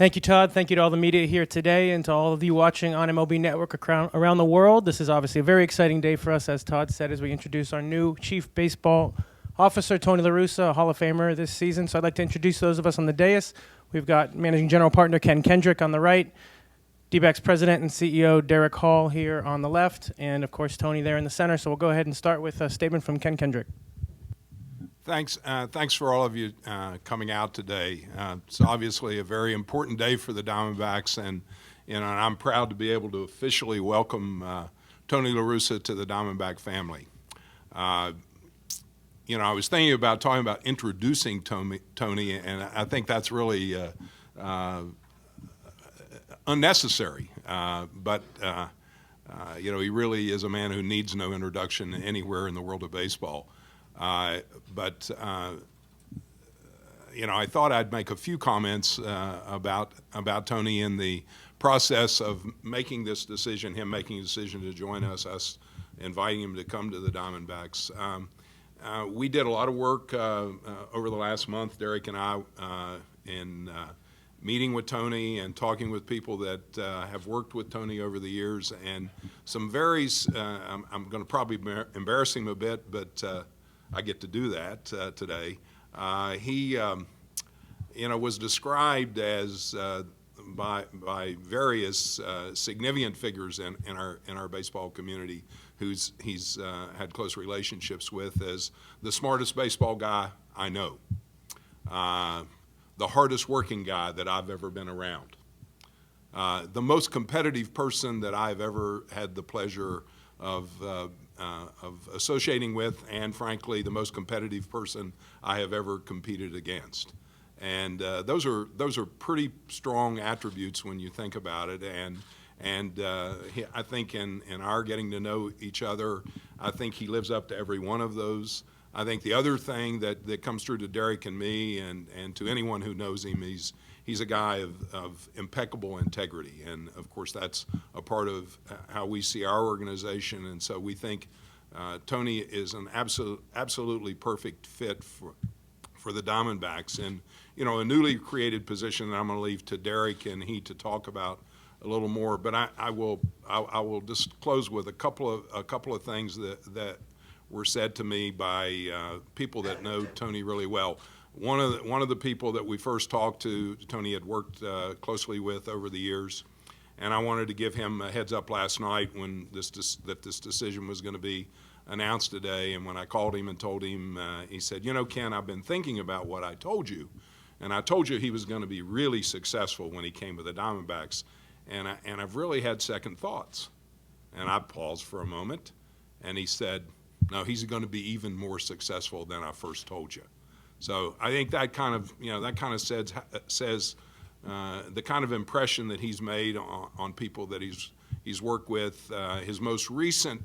Thank you, Todd. Thank you to all the media here today and to all of you watching on MLB Network around the world. This is obviously a very exciting day for us, as Todd said, as we introduce our new Chief Baseball Officer, Tony La Russa, a Hall of Famer this season. So I'd like to introduce those of us on the dais. We've got Managing General Partner Ken Kendrick on the right, D-backs President and CEO Derek Hall here on the left, and, of course, Tony there in the center. So we'll go ahead and start with a statement from Ken Kendrick. Thanks for all of you coming out today. It's obviously a very important day for the Diamondbacks, and I'm proud to be able to officially welcome Tony La Russa to the Diamondback family. I was thinking about talking about introducing Tony, and I think that's really unnecessary. But he really is a man who needs no introduction anywhere in the world of baseball. I thought I'd make a few comments about Tony in the process of making this decision, him making a decision to join us inviting him to come to the Diamondbacks. We did a lot of work over the last month, Derek and I, in meeting with Tony and talking with people that have worked with Tony over the years, and some very, I'm going to probably embarrass him a bit, but I get to do that today. He, was described as by various significant figures in our baseball community, he's had close relationships with, as the smartest baseball guy I know, the hardest working guy that I've ever been around, the most competitive person that I've ever had the pleasure of associating with, and frankly, the most competitive person I have ever competed against. And those are pretty strong attributes when you think about it. And I think in our getting to know each other, I think he lives up to every one of those. I think the other thing that comes through to Derek and me, and to anyone who knows him, he's a guy of impeccable integrity, and of course that's a part of how we see our organization. And so we think Tony is an absolutely perfect fit for the Diamondbacks, and a newly created position that I'm going to leave to Derek and he to talk about a little more. But I will just close with a couple of things that were said to me by people that know Tony really well. One of the people that we first talked to, Tony had worked closely with over the years, and I wanted to give him a heads up last night when this decision was going to be announced today. And when I called him and told him, he said, Ken, I've been thinking about what I told you, and I told you he was going to be really successful when he came with the Diamondbacks, and I've really had second thoughts. And I paused for a moment, and he said, no, he's going to be even more successful than I first told you. So I think that kind of says the kind of impression that he's made on people that he's worked with. His most recent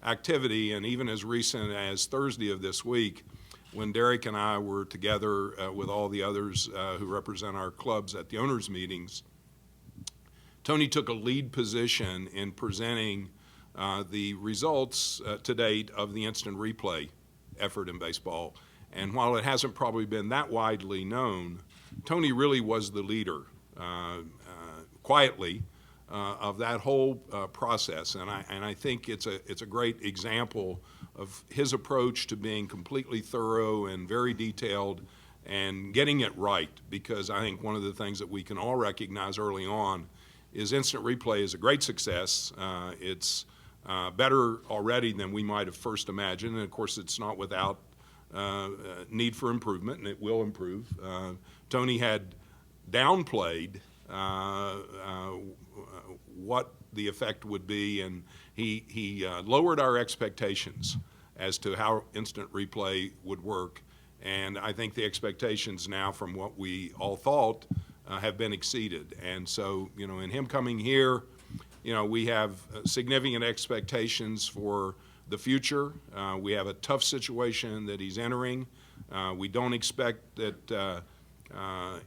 activity, and even as recent as Thursday of this week, when Derek and I were together with all the others who represent our clubs at the owners' meetings, Tony took a lead position in presenting the results to date of the instant replay effort in baseball. And while it hasn't probably been that widely known, Tony really was the leader, quietly, of that whole process. And I think it's a great example of his approach to being completely thorough and very detailed and getting it right. Because I think one of the things that we can all recognize early on is instant replay is a great success. It's better already than we might have first imagined. And of course, it's not without need for improvement, and it will improve. Tony had downplayed what the effect would be, and he lowered our expectations as to how instant replay would work. And I think the expectations now, from what we all thought, have been exceeded. And so, in him coming here, we have significant expectations for the future. We have a tough situation that he's entering. We don't expect that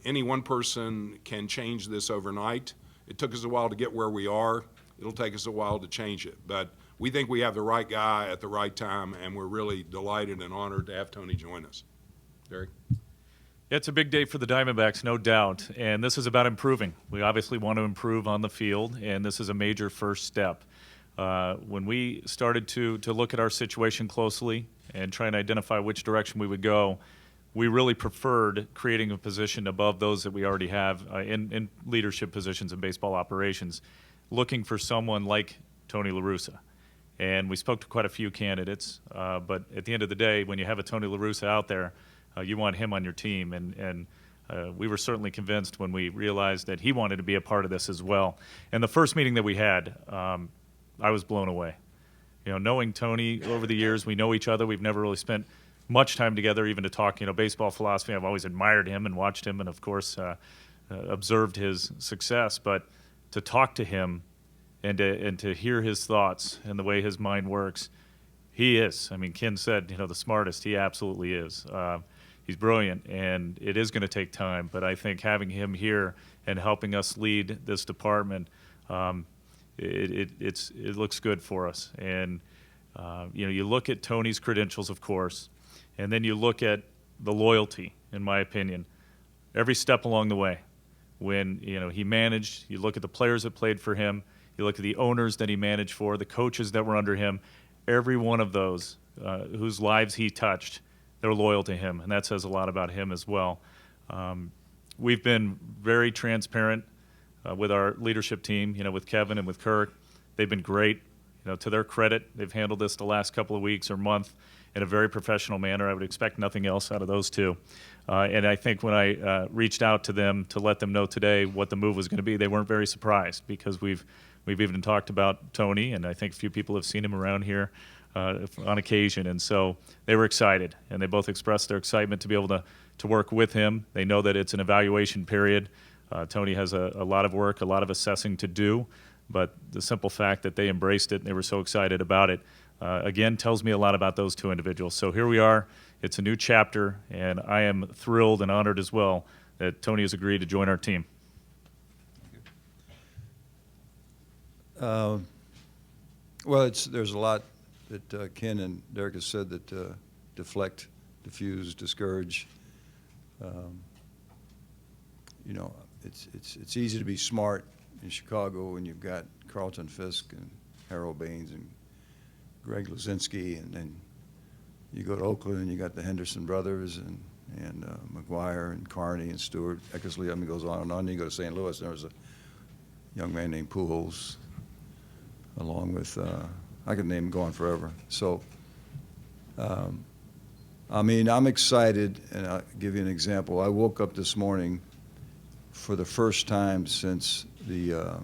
any one person can change this overnight. It took us a while to get where we are. It'll take us a while to change it. But we think we have the right guy at the right time, and we're really delighted and honored to have Tony join us. Derek? It's a big day for the Diamondbacks, no doubt, and this is about improving. We obviously want to improve on the field, and this is a major first step. When we started to look at our situation closely and try and identify which direction we would go, we really preferred creating a position above those that we already have in leadership positions in baseball operations, looking for someone like Tony La Russa. And we spoke to quite a few candidates, but at the end of the day, when you have a Tony La Russa out there, you want him on your team. And we were certainly convinced when we realized that he wanted to be a part of this as well. And the first meeting that we had, I was blown away. You know, knowing Tony over the years, we know each other. We've never really spent much time together, even to talk, baseball philosophy. I've always admired him and watched him and, of course, observed his success. But to talk to him and to hear his thoughts and the way his mind works, he is. I mean, Ken said, the smartest. He absolutely is. He's brilliant, and it is going to take time. But I think having him here and helping us lead this department, it looks good for us. And you look at Tony's credentials, of course, and then you look at the loyalty, in my opinion, every step along the way. When he managed, you look at the players that played for him, you look at the owners that he managed for, the coaches that were under him, every one of those whose lives he touched, they're loyal to him, and that says a lot about him as well. We've been very transparent with our leadership team, with Kevin and with Kirk. They've been great. To their credit, they've handled this the last couple of weeks or month in a very professional manner. I would expect nothing else out of those two. And I think when I reached out to them to let them know today what the move was going to be, they weren't very surprised, because we've even talked about Tony, and I think a few people have seen him around here on occasion. And so they were excited, and they both expressed their excitement to be able to work with him. They know that it's an evaluation period. Tony has a lot of work, a lot of assessing to do, but the simple fact that they embraced it and they were so excited about it, again, tells me a lot about those two individuals. So here we are. It's a new chapter, and I am thrilled and honored as well that Tony has agreed to join our team. Well, there's a lot that Ken and Derek have said that deflect, diffuse, discourage. It's easy to be smart in Chicago when you've got Carlton Fisk and Harold Baines and Greg Luzinski, and then you go to Oakland and you got the Henderson brothers and McGuire and Carney and Stewart, Eckersley. I mean, it goes on and on. You go to St. Louis, and there's a young man named Pujols, along with I could name him going forever. So, I'm excited, and I'll give you an example. I woke up this morning for the first time since the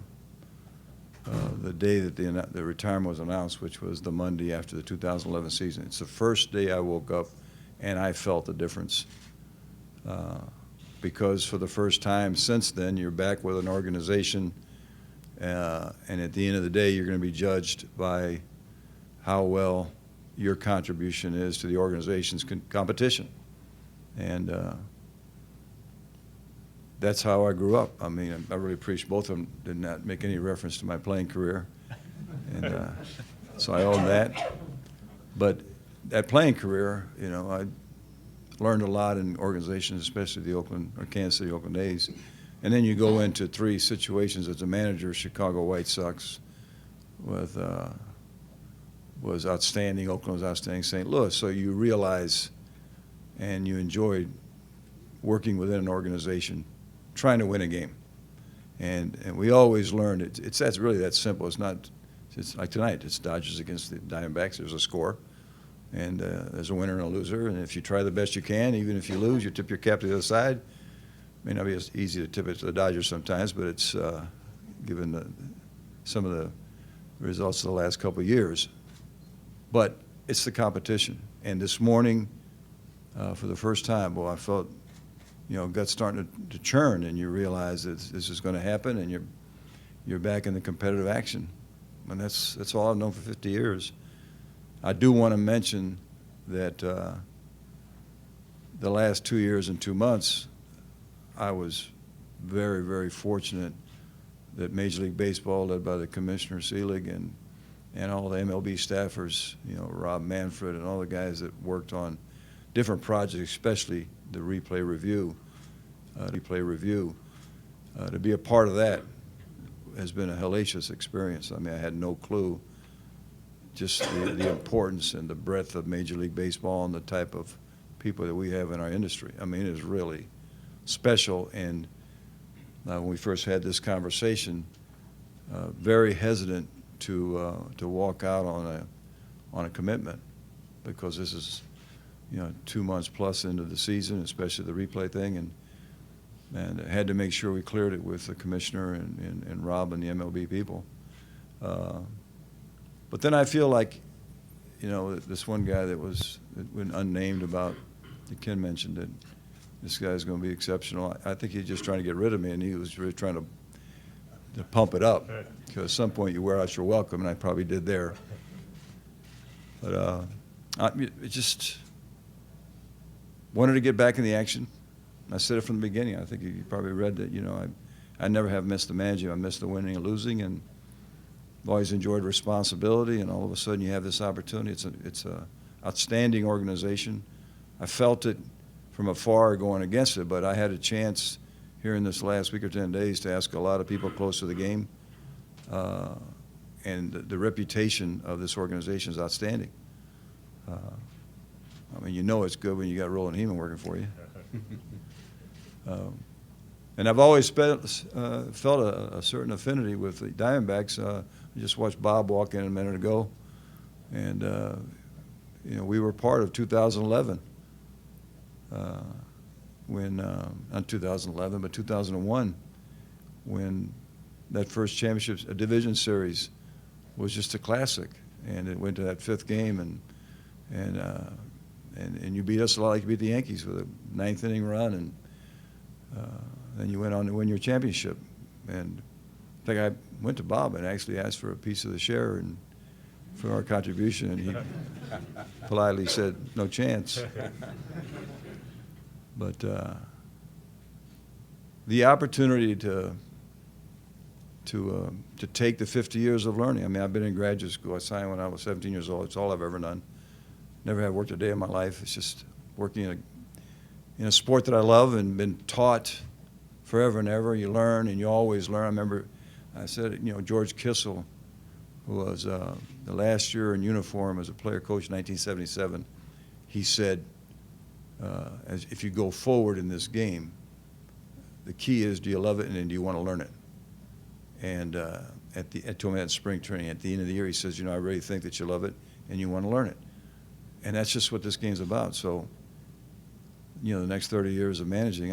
day that the retirement was announced, which was the Monday after the 2011 season. It's the first day I woke up, and I felt the difference. Because for the first time since then, you're back with an organization, and at the end of the day, you're going to be judged by how well your contribution is to the organization's competition. And that's how I grew up. I mean, I really appreciate both of them did not make any reference to my playing career. And so I own that. But that playing career, I learned a lot in organizations, especially the Oakland or Kansas City Oakland A's. And then you go into 3 situations as a manager: Chicago White Sox was outstanding, Oakland was outstanding, St. Louis. So you realize and you enjoyed working within an organization, trying to win a game. And we always learned that's really that simple. It's like tonight, it's Dodgers against the Diamondbacks. There's a score, and there's a winner and a loser. And if you try the best you can, even if you lose, you tip your cap to the other side. It may not be as easy to tip it to the Dodgers sometimes, but it's given some of the results of the last couple of years. But it's the competition. And this morning, for the first time, I felt, guts starting to churn, and you realize that this is going to happen, and you're back in the competitive action. And that's all I've known for 50 years. I do want to mention that the last 2 years and 2 months, I was very, very fortunate that Major League Baseball, led by the Commissioner Selig and all the MLB staffers, Rob Manfred and all the guys that worked on different projects, especially the replay review, to be a part of that has been a hellacious experience. I mean, I had no clue just the importance and the breadth of Major League Baseball and the type of people that we have in our industry. I mean, it is really special. And when we first had this conversation, very hesitant to walk out on a commitment, because this is, 2 months plus into the season, especially the replay thing, and I had to make sure we cleared it with the commissioner and Rob and the MLB people. But then I feel like, this one guy that went unnamed about, that Ken mentioned, that this guy's going to be exceptional. I think he's just trying to get rid of me, and he was really trying to pump it up. Because at some point you wear out your welcome, and I probably did there. But it just wanted to get back in the action. I said it from the beginning. I think you probably read that, I never have missed the managing. I missed the winning and losing, and I've always enjoyed responsibility, and all of a sudden you have this opportunity. It's a outstanding organization. I felt it from afar going against it, but I had a chance here in this last week or 10 days to ask a lot of people close to the game, and the reputation of this organization is outstanding. I mean, it's good when you got Roland Heeman working for you. And I've always felt a certain affinity with the Diamondbacks. I just watched Bob walk in a minute ago, and we were part of 2011. When not 2011, but 2001, when that first championship, a division series, was just a classic, and it went to that 5th game, and you beat us a lot like you beat the Yankees with a 9th inning run, and then you went on to win your championship. And I think I went to Bob and actually asked for a piece of the share and for our contribution, and he politely said, "No chance." But the opportunity to take the 50 years of learning. I mean, I've been in graduate school. I signed when I was 17 years old. It's all I've ever done. Never have worked a day in my life. It's just working in a sport that I love and been taught forever and ever. You learn, and you always learn. I remember I said, George Kissel, who was the last year in uniform as a player coach in 1977, he said, if you go forward in this game, the key is, do you love it and do you want to learn it? And told me that in spring training, at the end of the year, he says, I really think that you love it and you want to learn it. And that's just what this game's about. So, the next 30 years of managing,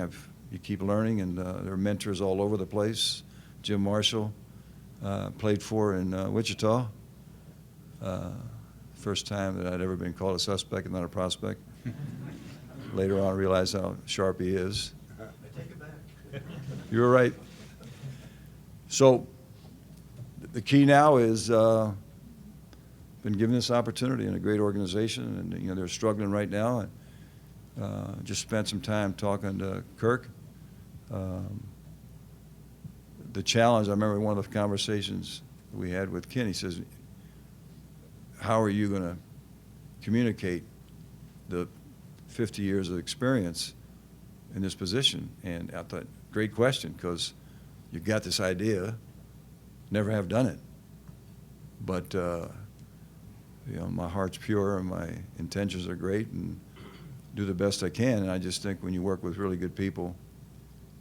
you keep learning, and there are mentors all over the place. Jim Marshall played for in Wichita. First time that I'd ever been called a suspect and not a prospect. Later on, I realized how sharp he is. I take it back. You were right. So the key now is been given this opportunity in a great organization, and they're struggling right now. And just spent some time talking to Kirk. The challenge, I remember one of the conversations we had with Ken, he says, how are you going to communicate the 50 years of experience in this position? And I thought, great question, because you've got this idea, never have done it. But, my heart's pure and my intentions are great, and do the best I can. And I just think when you work with really good people,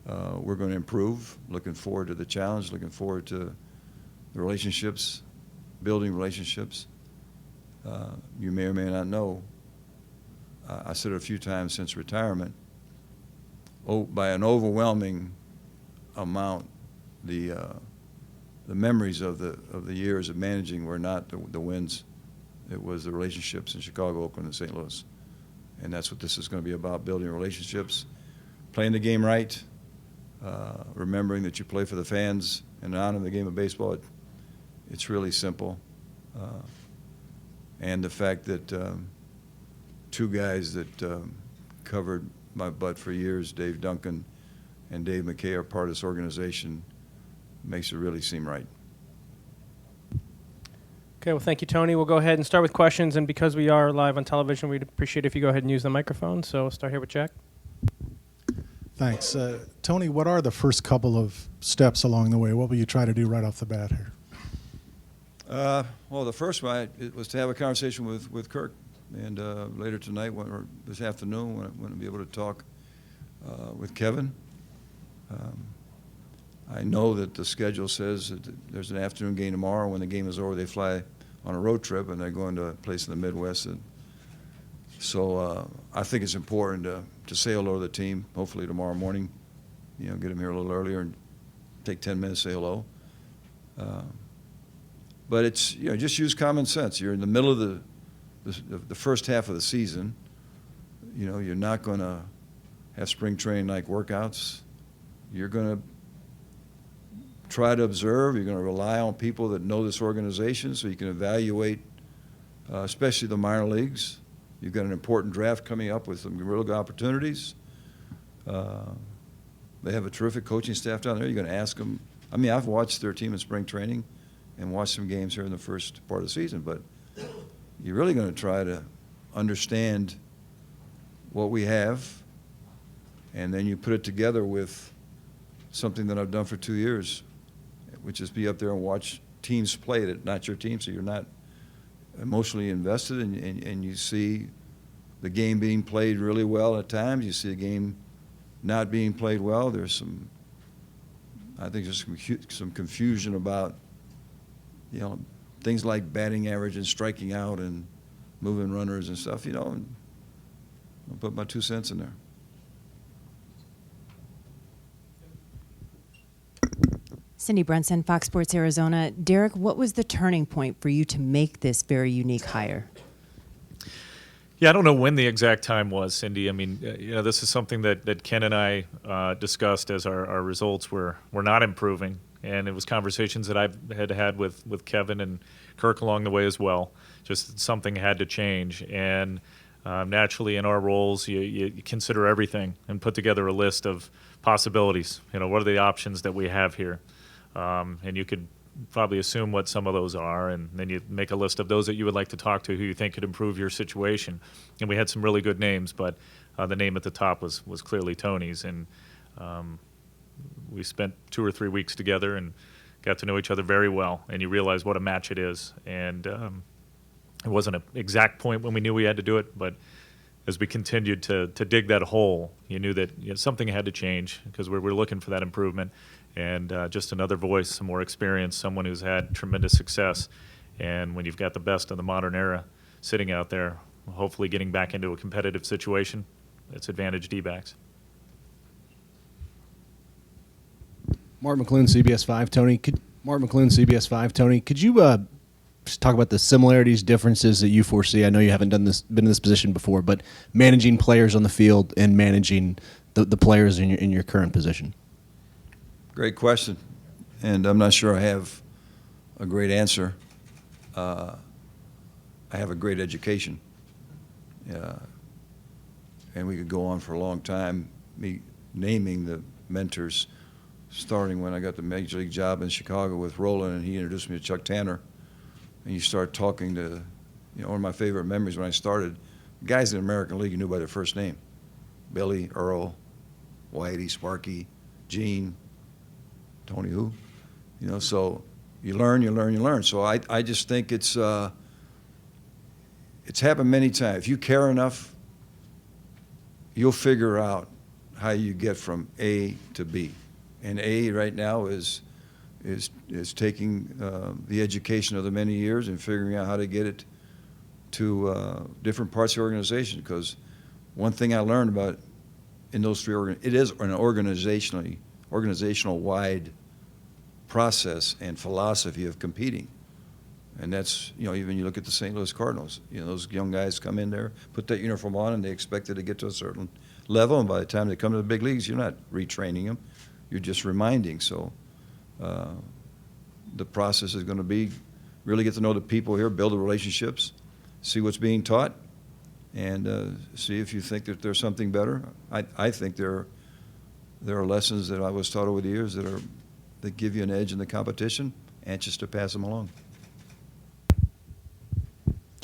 we're going to improve. Looking forward to the challenge, looking forward to the relationships, building relationships. You may or may not know, I said it a few times since retirement, by an overwhelming amount, the memories of the years of managing were not the wins. It was the relationships in Chicago, Oakland, and St. Louis. And that's what this is going to be about, building relationships, playing the game right, remembering that you play for the fans and honor the game of baseball. It's really simple. And the fact that two guys that covered my butt for years, Dave Duncan and Dave McKay, are part of this organization makes it really seem right. Okay, well, thank you, Tony. We'll go ahead and start with questions, and because we are live on television, we'd appreciate if you go ahead and use the microphone. So we'll start here with Jack. Thanks. Tony, what are the first couple of steps along the way? What will you try to do right off the bat here? Well, the first one it was to have a conversation with Kirk, and later tonight or this afternoon when I'll be able to talk with Kevin. I know that the schedule says that there's an afternoon game tomorrow. When the game is over, they fly on a road trip, and they're going to a place in the Midwest. And so I think it's important to say hello to the team, hopefully tomorrow morning, get them here a little earlier and take 10 minutes to say hello. But it's, just use common sense. You're in the middle of the first half of the season. You're not going to have spring training like workouts. You're going to try to observe. You're going to rely on people that know this organization so you can evaluate, especially the minor leagues. You've got an important draft coming up with some real good opportunities. They have a terrific coaching staff down there. You're going to ask them. I mean, I've watched their team in spring training and watched some games here in the first part of the season, but you're really going to try to understand what we have, and then you put it together with something that I've done for 2 years, which is be up there and watch teams play that not your team, so you're not emotionally invested, and you see the game being played really well at times. You see the game not being played well. There's I think there's some confusion about, things like batting average and striking out and moving runners and stuff, and I'll put my 2 cents in there. Cindy Brunson, Fox Sports Arizona. Derek, what was the turning point for you to make this very unique hire? Yeah, I don't know when the exact time was, Cindy. I mean, this is something that Ken and I discussed as our results were not improving, and it was conversations that I've had with Kevin and Kirk along the way as well. Just something had to change, and naturally in our roles, you consider everything and put together a list of possibilities. What are the options that we have here? And you could probably assume what some of those are, and then you make a list of those that you would like to talk to who you think could improve your situation. And we had some really good names, but the name at the top was clearly Tony's. And we spent 2 or 3 weeks together and got to know each other very well, and you realize what a match it is. And it wasn't an exact point when we knew we had to do it, but as we continued to dig that hole, you knew that something had to change because we're looking for that improvement. And just another voice, some more experience, someone who's had tremendous success. And when you've got the best of the modern era sitting out there, hopefully getting back into a competitive situation, it's advantage D-backs. Mark McClune, CBS 5. Tony, could you just talk about the similarities, differences that you foresee? I know you haven't been in this position before, but managing players on the field and managing the players in your current position. Great question, and I'm not sure I have a great answer. I have a great education, and we could go on for a long time, me naming the mentors, starting when I got the major league job in Chicago with Roland, and he introduced me to Chuck Tanner, and you start talking to, one of my favorite memories when I started, guys in the American League you knew by their first name, Billy, Earl, Whitey, Sparky, Gene, Tony who, so you learn. So I just think it's happened many times. If you care enough, you'll figure out how you get from A to B. And A right now is taking the education of the many years and figuring out how to get it to different parts of the organization. Because one thing I learned about in those three, it is an organizational wide process and philosophy of competing. And that's, even you look at the St. Louis Cardinals, those young guys come in there, put that uniform on, and they expect it to get to a certain level. And by the time they come to the big leagues, you're not retraining them. You're just reminding. So the process is going to be really get to know the people here, build the relationships, see what's being taught, and see if you think that there's something better. I think there are lessons that I was taught over the years that give you an edge in the competition, anxious to pass them along.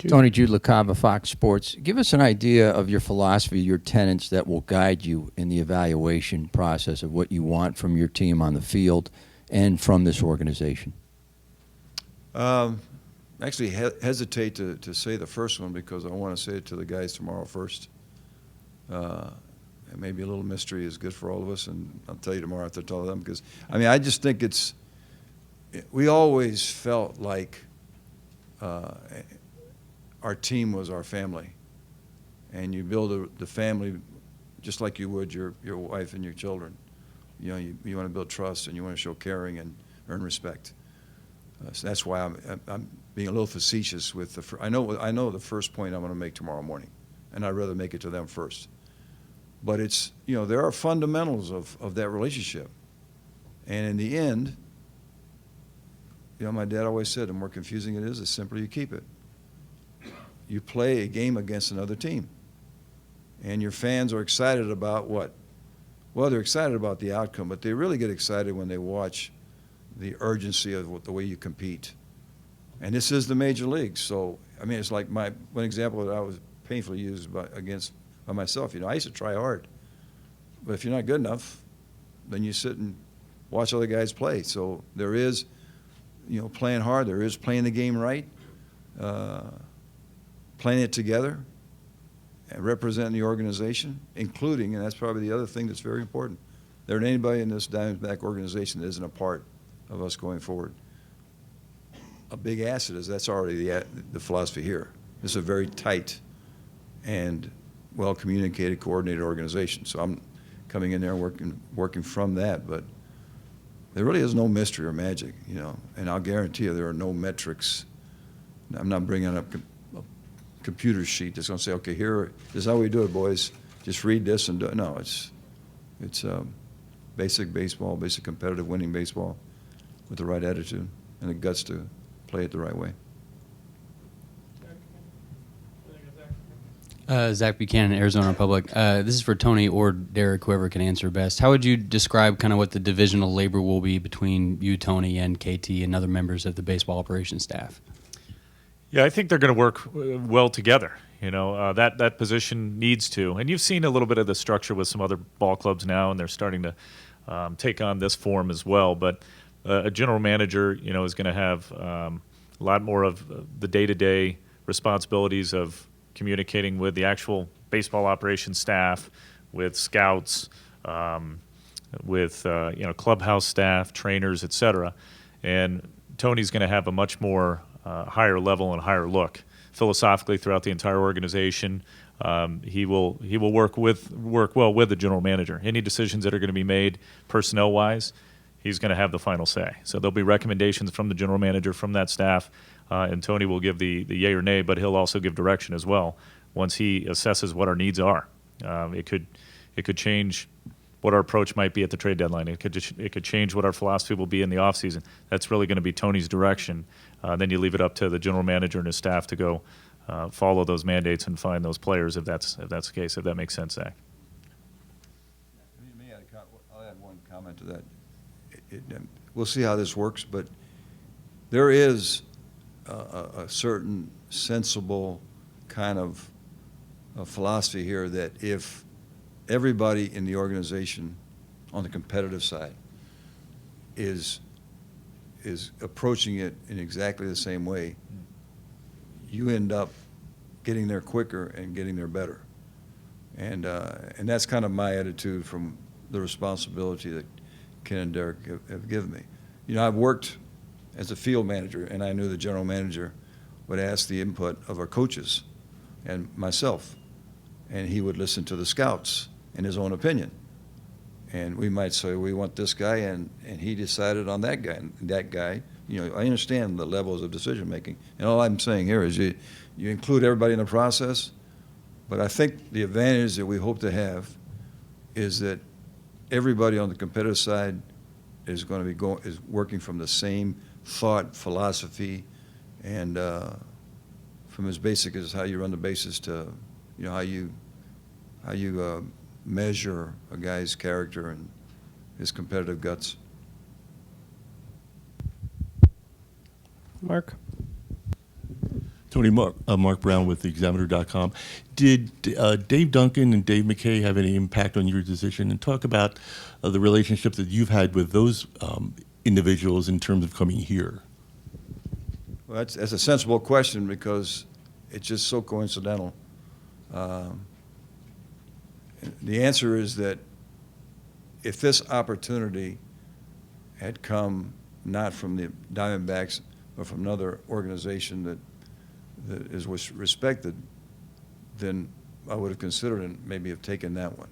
Tony, Jude LaCava, Fox Sports. Give us an idea of your philosophy, your tenets that will guide you in the evaluation process of what you want from your team on the field and from this organization. Actually, hesitate to say the first one because I want to say it to the guys tomorrow first. And maybe a little mystery is good for all of us, and I'll tell you tomorrow after I tell them because, I mean, I just think we always felt like our team was our family, and you build the family just like you would your wife and your children. You know, you want to build trust and you want to show caring and earn respect. So that's why I'm being a little facetious with I know the first point I'm going to make tomorrow morning, and I'd rather make it to them first. But it's, you know, there are fundamentals of that relationship, and in the end, you know, my dad always said, the more confusing it is, the simpler you keep it. You play a game against another team, and your fans are excited about what? Well, they're excited about the outcome, but they really get excited when they watch the urgency of the way you compete. And this is the major leagues. So, I mean, it's like one example that I was painfully used by myself. You know, I used to try hard, but if you're not good enough, then you sit and watch other guys play. So there is, you know, playing hard. There is playing the game right, playing it together, and representing the organization, including, and that's probably the other thing that's very important, there ain't anybody in this Diamondback organization that isn't a part of us going forward. A big asset is that's already the philosophy here. It's a very tight and well-communicated, coordinated organization. So I'm coming in there working from that, but there really is no mystery or magic, you know, and I'll guarantee you there are no metrics. I'm not bringing up a computer sheet that's going to say, okay, this is how we do it, boys. Just read this and do it. No, it's basic baseball, basic competitive winning baseball with the right attitude and the guts to play it the right way. Zach Buchanan, Arizona Republic. This is for Tony or Derek, whoever can answer best. How would you describe kind of what the divisional labor will be between you, Tony, and KT and other members of the baseball operations staff? Yeah, I think they're going to work well together. You know, that position needs to. And you've seen a little bit of the structure with some other ball clubs now, and they're starting to take on this form as well. But a general manager, you know, is going to have a lot more of the day-to-day responsibilities of communicating with the actual baseball operations staff, with scouts, with you know, clubhouse staff, trainers, etc. And Tony's going to have a much more higher level and higher look philosophically throughout the entire organization. He will work well with the general manager. Any decisions that are going to be made personnel-wise, he's going to have the final say. So there'll be recommendations from the general manager, from that staff, and Tony will give the yay or nay, but he'll also give direction as well once he assesses what our needs are. It could change what our approach might be at the trade deadline. It could change what our philosophy will be in the offseason. That's really going to be Tony's direction. Then you leave it up to the general manager and his staff to go follow those mandates and find those players if that's the case. If that makes sense, Zach. I'll add one comment to that. We'll see how this works, but there is a certain sensible kind of philosophy here that if everybody in the organization on the competitive side is approaching it in exactly the same way, you end up getting there quicker and getting there better. And that's kind of my attitude from the responsibility that Ken and Derek have given me. You know, I've worked as a field manager, and I knew the general manager would ask the input of our coaches and myself, and he would listen to the scouts and his own opinion. And we might say, we want this guy, and he decided on that guy. And that guy, you know, I understand the levels of decision making. And all I'm saying here is you include everybody in the process, but I think the advantage that we hope to have is that everybody on the competitive side is going to be working from the same thought, philosophy, and from as basic as how you run the bases to, you know, how you measure a guy's character and his competitive guts. Mark? Tony, Mark Brown with Examiner.com. Did Dave Duncan and Dave McKay have any impact on your decision? And talk about the relationship that you've had with those individuals in terms of coming here. Well, that's a sensible question because it's just so coincidental. The answer is that if this opportunity had come not from the Diamondbacks but from another organization that was respected, then I would have considered and maybe have taken that one.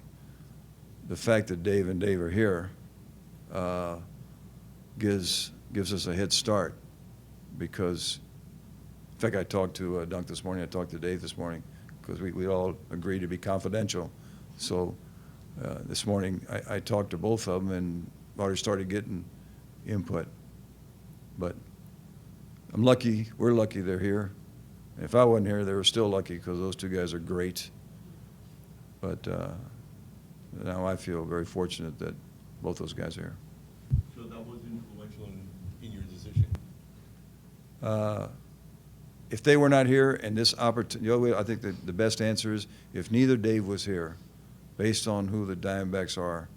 The fact that Dave and Dave are here gives us a head start because, in fact, I talked to Dunk this morning, I talked to Dave this morning, because we all agreed to be confidential. So this morning I talked to both of them and already started getting input. But I'm lucky, we're lucky they're here. If I wasn't here, they were still lucky because those two guys are great. But now I feel very fortunate that both those guys are here. So that was influential in your decision? If they were not here and this opportunity, I think the best answer is if neither Dave was here, based on who the Diamondbacks are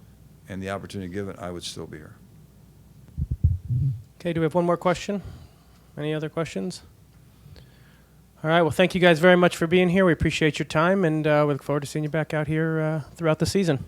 and the opportunity given, I would still be here. Okay, do we have one more question? Any other questions? All right, well, thank you guys very much for being here. We appreciate your time, and we look forward to seeing you back out here throughout the season.